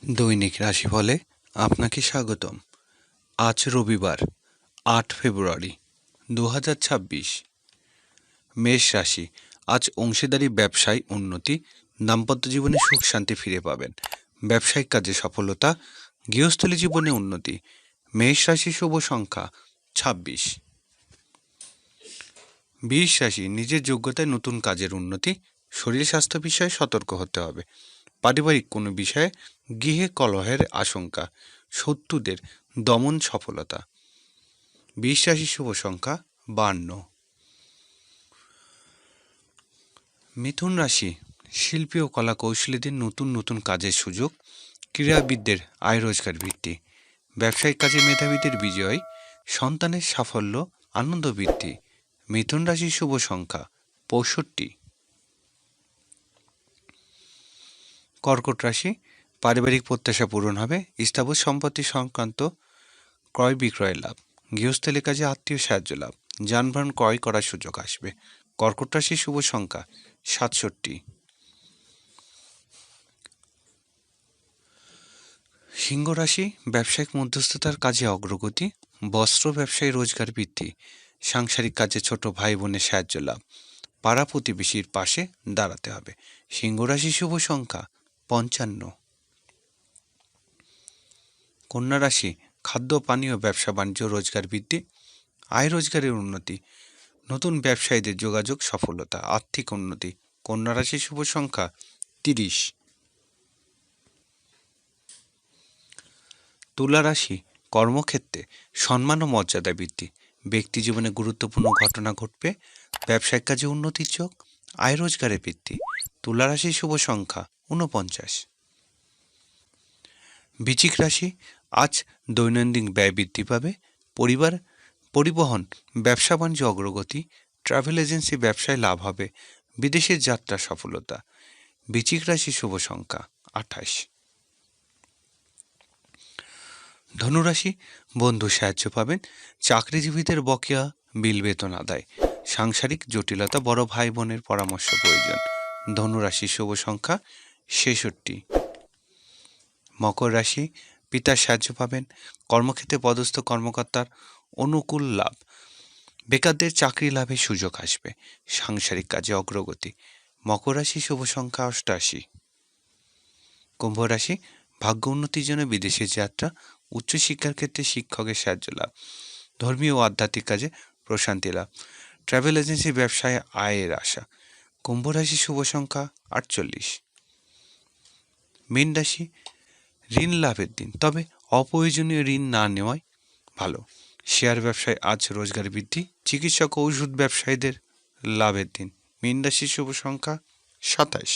দৈনিক রাশিফলে আপনাকে স্বাগতম। আজ রবিবার ৮ ফেব্রুয়ারি ২০২৬। মেষ রাশি, আজ অংশীদারি ব্যবসায় উন্নতি, দাম্পত্য জীবনে সুখ শান্তি ফিরে পাবেন। ব্যবসায়িক কাজে সফলতা, গৃহস্থলী জীবনে উন্নতি। মেষ রাশি শুভ সংখ্যা ২৬। বৃষ রাশি, নিজের যোগ্যতায় নতুন কাজের উন্নতি, শরীর স্বাস্থ্য বিষয়ে সতর্ক হতে হবে। পারিবারিক কোনো বিষয়ে গৃহে কলহের আশঙ্কা, শত্রুদের দমন সফলতা। বৃষ রাশি শুভ সংখ্যা ৫২। মিথুন রাশি, শিল্পী ও কলা কৌশলীদের নতুন নতুন কাজের সুযোগ, ক্রীড়াবিদদের আয় রোজগার বৃদ্ধি, ব্যবসায়িক কাজে মেধাবীদের বিজয়, সন্তানের সাফল্য আনন্দ বৃদ্ধি। মিথুন রাশি শুভ সংখ্যা ৬৫। কর্কট রাশি, পারিবারিক প্রত্যাশা পূরণ হবে, স্থাবর সম্পত্তি সংক্রান্ত ক্রয় বিক্রয় লাভ, গৃহস্থলী কাজে আত্মীয় সাহায্য লাভ, যানবাহন ক্রয় করার সুযোগ আসবে। কর্কট রাশি শুভ সংখ্যা ৬৭। সিংহ রাশি, ব্যবসায়িক মধ্যস্থতার কাজে অগ্রগতি, বস্ত্র ব্যবসায়ী রোজগার বৃদ্ধি, সাংসারিক কাজে ছোট ভাই বোনের সাহায্য লাভ, পাড়া প্রতিবেশীর পাশে দাঁড়াতে হবে। সিংহ রাশি শুভ সংখ্যা ৫৫। কন্যা রাশি, খাদ্য পানীয় ব্যবসা বাণিজ্য রোজগার বৃদ্ধি, আয় রোজগারের উন্নতি, নতুন ব্যবসায়ীদের যোগাযোগ সফলতা, আর্থিক উন্নতি। কন্যা রাশি শুভ সংখ্যা ৩০। তুলা রাশি, কর্মক্ষেত্রে সম্মান ও মর্যাদা বৃদ্ধি, ব্যক্তি জীবনে গুরুত্বপূর্ণ ঘটনা ঘটবে, ব্যবসায়িক কাজে উন্নতির যোগ, আয় রোজগারের বৃদ্ধি। তুলা রাশি শুভ সংখ্যা ৪৯। বৃশ্চিক রাশি, আজ দৈনন্দিন ব্যয় বৃদ্ধি পাবে, পরিবহন ব্যবসা বাণিজ্য অগ্রগতি, ট্রাভেল এজেন্সি ব্যবসায় লাভ হবে, বিদেশের যাত্রা সফলতা। বৃশ্চিক রাশি শুভ সংখ্যা ২৮। ধনুরাশি, বন্ধু সাহায্য পাবেন, চাকরিজীবীদের বকেয়া বিল বেতন আদায়, সাংসারিক জটিলতা, বড় ভাই বোনের পরামর্শ প্রয়োজন। ধনুরাশি শুভ সংখ্যা ৬৬। মকর রাশি, পিতার সাহায্য পাবেন, কর্মক্ষেত্রে পদস্থ কর্মকর্তার অনুকূল লাভ, বেকারদের চাকরি লাভের সুযোগ আসবে, সাংসারিক কাজে অগ্রগতি। মকর রাশি শুভ সংখ্যা ৮৮। কুম্ভ রাশি, ভাগ্য উন্নতির জন্য বিদেশের যাত্রা, উচ্চশিক্ষার ক্ষেত্রে শিক্ষকের সাহায্য লাভ, ধর্মীয় ও আধ্যাত্মিক কাজে প্রশান্তি লাভ, ট্রাভেল এজেন্সি ব্যবসায় আয়ের আশা। কুম্ভ রাশি শুভ সংখ্যা ৪৮। মীন রাশি, ঋণ লাভের দিন, তবে অপ্রয়োজনীয় ঋণ না নেওয়াই ভালো। শেয়ার ব্যবসায় আজ রোজগার বৃদ্ধি, চিকিৎসক ও ওষুধ ব্যবসায়ীদের লাভের দিন। মীন রাশি শুভ সংখ্যা ২৭।